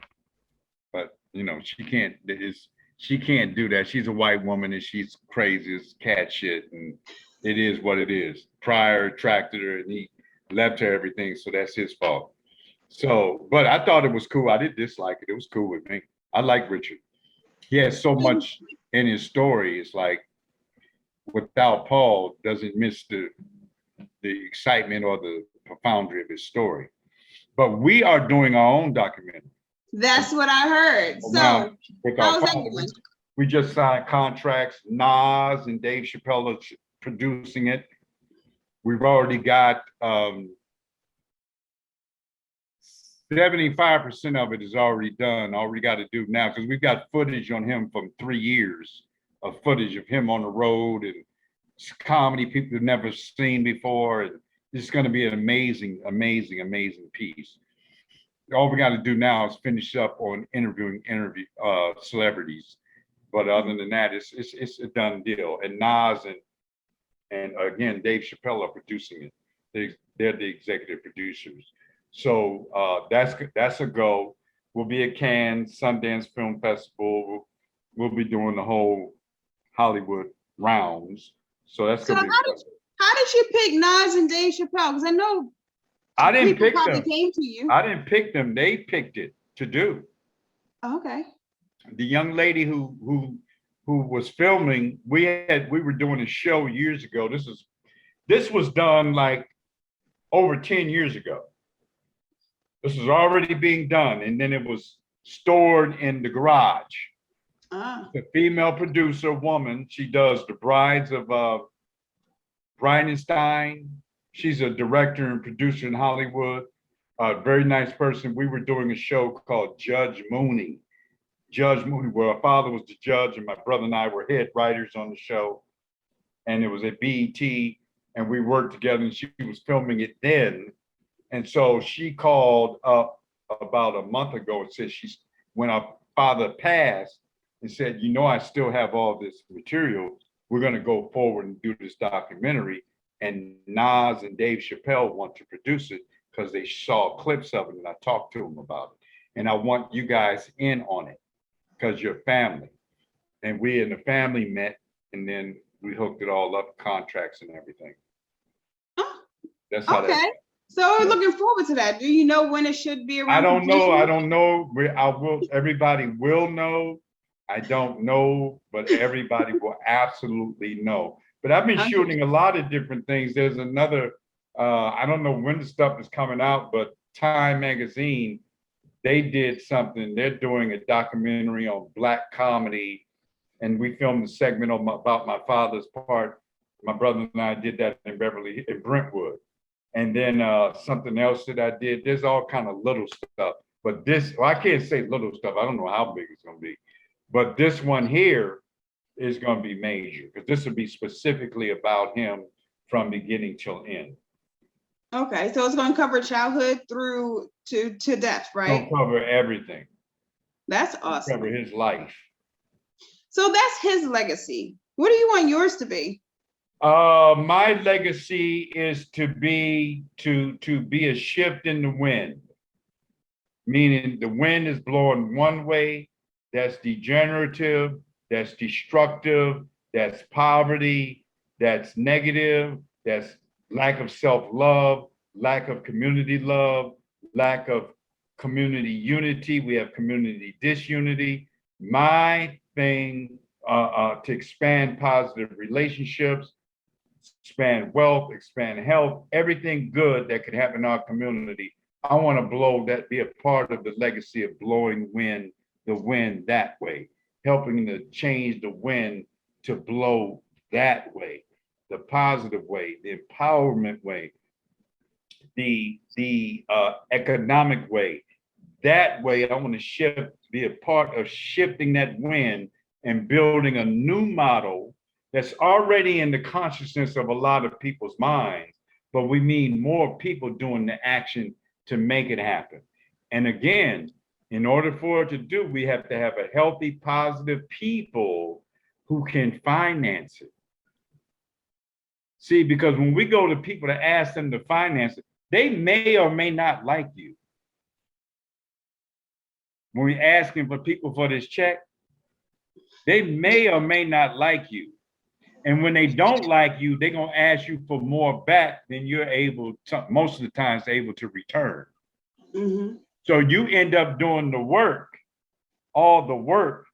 but she can't do that. She's a white woman and she's crazy as cat shit, and it is what it is. Pryor attracted her and he left her everything, so that's his fault. So, but I thought it was cool. I didn't dislike it. It was cool with me. I like Richard. He has so much in his story. It's like without Paul, doesn't miss the excitement or the profoundity of his story. But we are doing our own documentary. That's what I heard. So how's that going? We just signed contracts. Nas and Dave Chappelle are producing it. We've already got 75% of it is already done. All we got to do now, because we've got footage on him from 3 years of footage of him on the road and comedy people have never seen before. And it's going to be an amazing, amazing, amazing piece. All we got to do now is finish up on interviewing celebrities. But other than that, it's a done deal. And Nas and again, Dave Chappelle are producing it. They're the executive producers. So that's a go. We'll be at Cannes, Sundance Film Festival. We'll be doing the whole Hollywood rounds. So that's gonna be. How did you pick Nas and Dave Chappelle? Because I know I didn't pick them. Came to you. I didn't pick them. They picked it to do. Okay. The young lady who was filming, we were doing a show years ago. This was done like over 10 years ago. This was already being done, and then it was stored in the garage. The female producer woman, she does The Brides of Bridenstine. She's a director and producer in Hollywood. Very nice person. We were doing a show called Judge Mooney. Judge Mooney, where our father was the judge and my brother and I were head writers on the show. And it was at BET, and we worked together, and she was filming it then. And so she called up about a month ago and said when our father passed, and said, I still have all this material. We're going to go forward and do this documentary. And Nas and Dave Chappelle want to produce it because they saw clips of it, and I talked to them about it. And I want you guys in on it because you're family. And we and the family met, and then we hooked it all up, contracts and everything. That's how that. So we're looking forward to that. Do you know when it should be around? I don't know. Everybody will know. I don't know, but everybody will absolutely know. But I've been shooting a lot of different things. There's another, I don't know when the stuff is coming out, but Time Magazine, they did something. They're doing a documentary on Black comedy. And we filmed a segment about my father's part. My brother and I did that in Brentwood. And then something else that I did. There's all kind of little stuff. But I can't say little stuff. I don't know how big it's going to be. But this one here is going to be major because this will be specifically about him from beginning till end. Okay, so it's going to cover childhood through to death, right? It's going to cover everything. That's awesome. Cover his life. So that's his legacy. What do you want yours to be? My legacy is to be a shift in the wind, meaning the wind is blowing one way. That's degenerative, that's destructive, that's poverty, that's negative, that's lack of self-love, lack of community love, lack of community unity. We have community disunity. My thing to expand positive relationships, expand wealth, expand health, everything good that could happen in our community. I want to be a part of the legacy of blowing the wind that way, helping to change the wind to blow that way, the positive way, the empowerment way. the economic way. That way, I want to be a part of shifting that wind and building a new model that's already in the consciousness of a lot of people's minds, but we need more people doing the action to make it happen. And again, in order for it to do, we have to have a healthy, positive people who can finance it. See, because when we go to people to ask them to finance it, they may or may not like you. When we asking for people for this check, they may or may not like you. And when they don't like you, they're gonna ask you for more back than you're able to, most of the times, able to return. Mm-hmm. So you end up doing the work, all the work,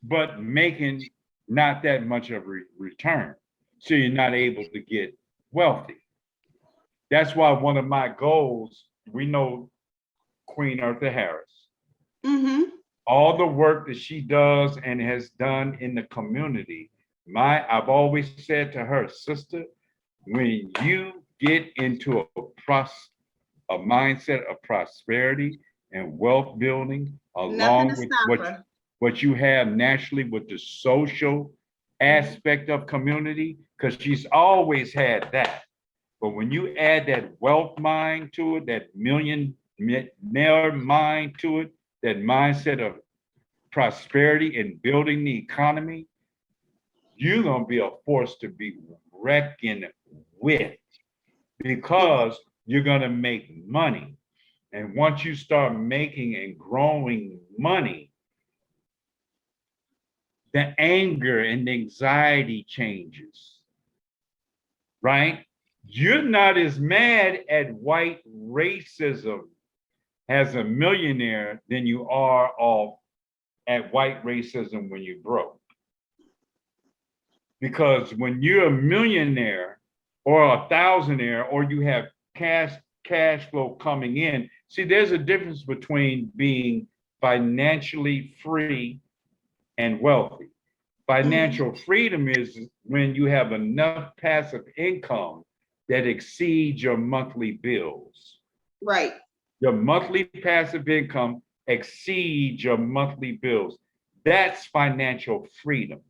but making not that much of a return. So you're not able to get wealthy. That's why one of my goals, we know Queen Eartha Harris. Mm-hmm. All the work that she does and has done in the community, I've always said to her, sister, when you get into a mindset of prosperity and wealth building, along with what you have naturally with the social aspect of community, because she's always had that. But when you add that wealth mind to it, that millionaire mind to it, that mindset of prosperity and building the economy, you're going to be a force to be reckoned with, because you're going to make money. And once you start making and growing money, the anger and the anxiety changes, right? You're not as mad at white racism as a millionaire than you are at white racism when you're broke. Because when you're a millionaire or a thousandaire, or you have cash flow coming in, see, there's a difference between being financially free and wealthy. Financial freedom is when you have enough passive income that exceeds your monthly bills. Right. Your monthly passive income exceeds your monthly bills. That's financial freedom.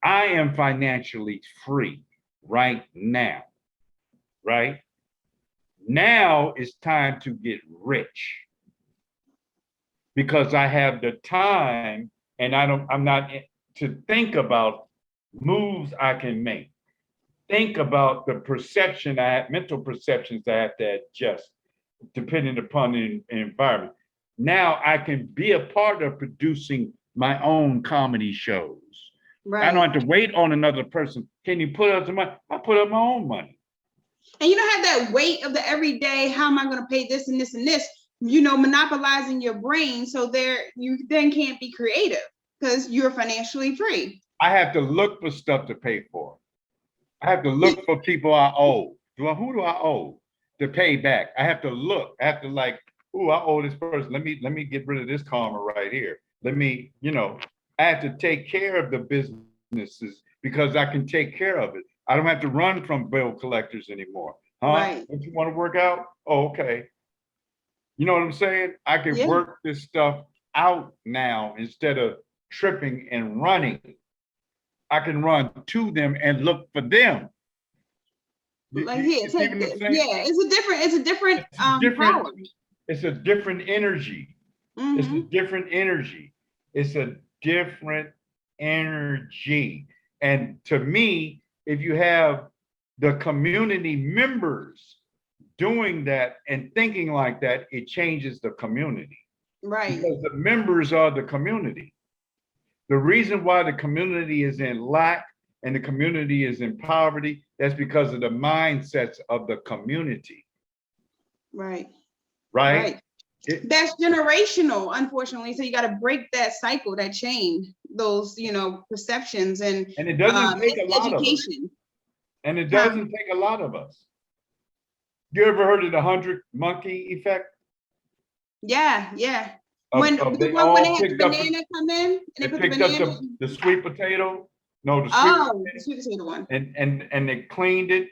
I am financially free right now, right? Now it's time to get rich, because I have the time and I'm not to think about moves I can make. Think about the perception mental perceptions I have to adjust depending upon the environment. Now I can be a part of producing my own comedy shows. Right. I don't have to wait on another person. Can you put up some money? I put up my own money. And you don't have that weight of the everyday, how am I going to pay this and this and this, monopolizing your brain. So you then can't be creative because you're financially free. I have to look for stuff to pay for. I have to look for people I owe. Who do I owe to pay back? I have to look. I have to I owe this person. Let me get rid of this karma right here. I have to take care of the businesses because I can take care of it. I don't have to run from bill collectors anymore. Huh? Right. Don't you want to work out? Oh, okay. You know what I'm saying? I can work this stuff out now instead of tripping and running. I can run to them and look for them. It's a different power. It's a different energy. Mm-hmm. It's a different energy. It's a different energy. And to me, if you have the community members doing that and thinking like that, it changes the community. Right. Because the members are the community. The reason why the community is in lack and the community is in poverty, that's because of the mindsets of the community. Right. Right? That's generational, unfortunately. So you got to break that cycle, that chain, those, perceptions and it doesn't take a lot education. Of us. And it doesn't take a lot of us. You ever heard of the 100 monkey effect? Yeah. When they had the banana come in and they put the banana. The sweet potato. No, the sweet sweet potato one. And they cleaned it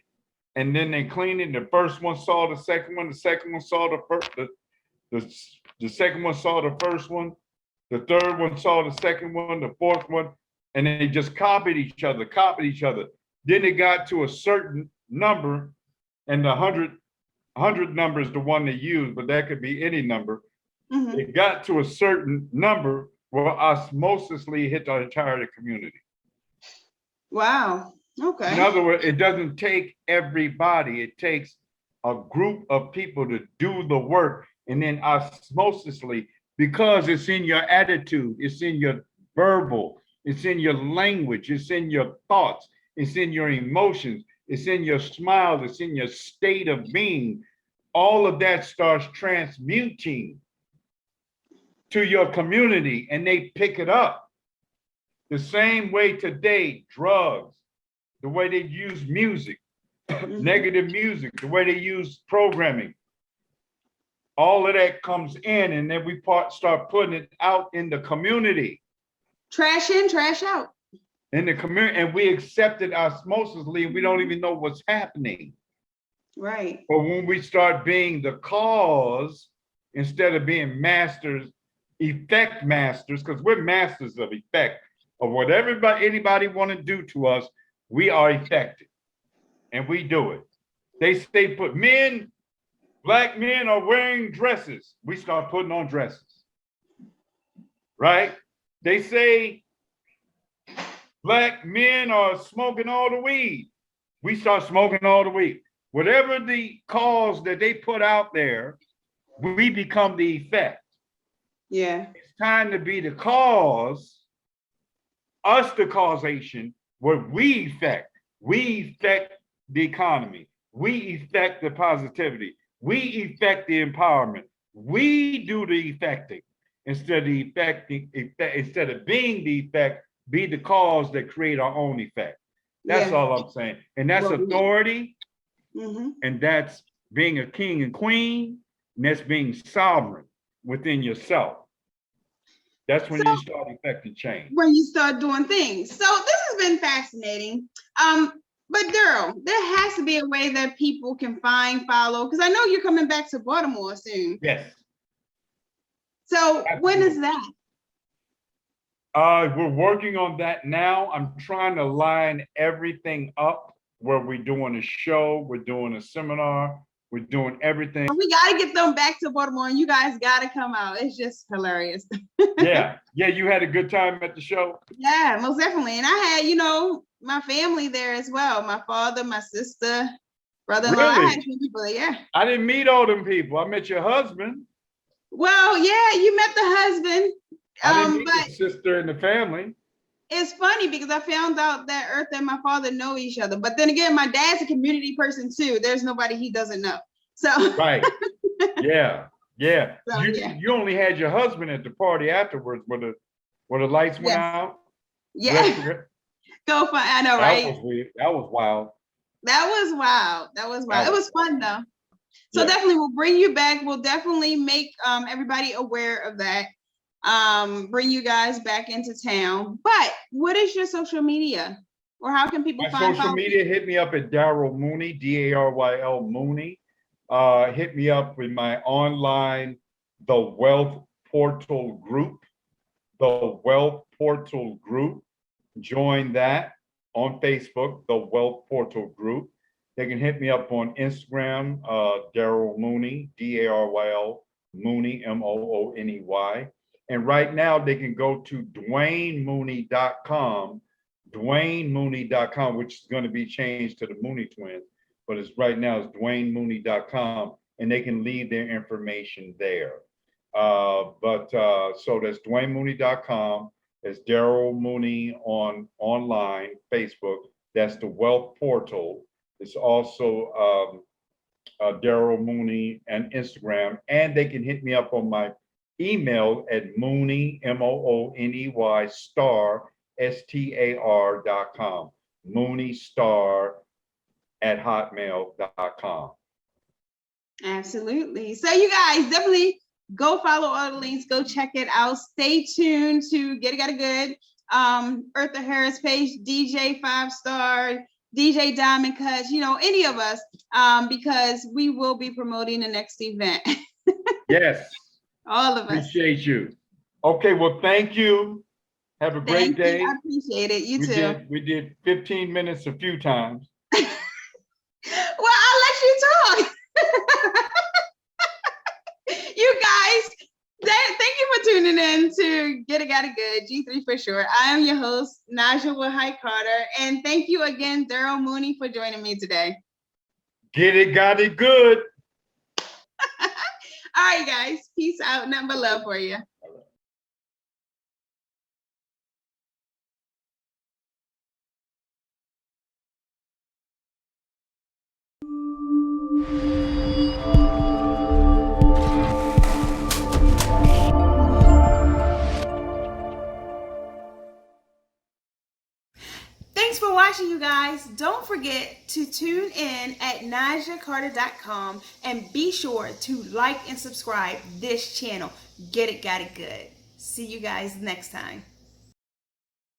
and then they cleaned it. The first one saw the second one. The second one saw the first. The second one saw the first one. The third one saw the second one. The fourth one, and they just copied each other. Then it got to a certain number, and the 100 number is the one they use, but that could be any number. Mm-hmm. It got to a certain number where osmosisly hit the entire community. Wow. Okay. In other words, it doesn't take everybody. It takes a group of people to do the work, and then osmosisly, because it's in your attitude, it's in your verbal, it's in your language, it's in your thoughts, it's in your emotions, it's in your smiles, it's in your state of being. All of that starts transmuting to your community, and they pick it up. The same way today, drugs, the way they use music, negative music, the way they use programming, all of that comes in, and then we start putting it out in the community. Trash in, trash out. In the community, and we accept it osmosisly, we don't even know what's happening. Right. But when we start being the cause, instead of being masters, effect masters, because we're masters of effect, of whatever anybody want to do to us, we are effective, and we do it. They say black men are wearing dresses. We start putting on dresses, right? They say black men are smoking all the weed. We start smoking all the weed. Whatever the cause that they put out there, we become the effect. Yeah. It's time to be the cause, us the causation, what we affect. We affect the economy. We affect the positivity. We affect the empowerment. We do the affecting instead of being the effect, be the cause that create our own effect. That's all I'm saying. And that's authority. Mm-hmm. And that's being a king and queen. And that's being sovereign within yourself. That's when you start affecting change. When you start doing things. So this has been fascinating. But Daryl, there has to be a way that people can follow, because I know you're coming back to Baltimore soon. Yes. So Absolutely. When is that? We're working on that now. I'm trying to line everything up where we're doing a show, we're doing a seminar, we're doing everything. We got to get them back to Baltimore, and you guys got to come out. It's just hilarious. Yeah, you had a good time at the show? Yeah, most definitely. And I had, my family there as well. My father, my sister, brother-in-law. Really? I had some people there, yeah. I didn't meet all them people. I met your husband. Well, yeah, you met the husband. I didn't meet the sister and the family. It's funny because I found out that Earth and my father know each other. But then again, my dad's a community person too. There's nobody he doesn't know. So right. Yeah. So, you only had your husband at the party afterwards where the lights went out. Yeah. Go find. I know, right? That was weird. That was wild. That was wild. It was fun though. So definitely we'll bring you back. We'll definitely make everybody aware of that. Bring you guys back into town. But what is your social media? Or how can people find social media? Hit me up at Daryl Mooney, Daryl Mooney. Hit me up with my online, The Wealth Portal Group. The Wealth Portal Group. Join that on Facebook, The Wealth Portal Group. They can hit me up on Instagram, Daryl Mooney, Daryl Mooney, Mooney. And right now they can go to DwayneMooney.com, which is going to be changed to the Mooney Twins, but right now it's DwayneMooney.com, and they can leave their information there. So that's DwayneMooney.com. That's Daryl Mooney online, Facebook. That's the Wealth Portal. It's also Daryl Mooney and Instagram, and they can hit me up on my email at Mooney, Mooney star, STAR.com, MooneyStar@hotmail.com. Absolutely. So you guys definitely go follow all the links, go check it out. Stay tuned to Get It Got It Good. Eartha Harris page, DJ 5 Star, DJ Diamond Cuts, any of us, because we will be promoting the next event. Yes. All of us. Appreciate you. Okay, well, thank you. Have a great day. I appreciate it. You too. We did 15 minutes a few times. Well, I'll let you talk. You guys, thank you for tuning in to Get It Got It Good, G3 for short. I am your host, Naja Woodhite Carter, and thank you again, Daryl Mooney, for joining me today. Get it, got it good. All right, guys. Peace out. Nothing but love for you. Thanks for watching, you guys. Don't forget to tune in at NajaCarter.com and be sure to like and subscribe this channel. Get It Got It Good. See you guys next time.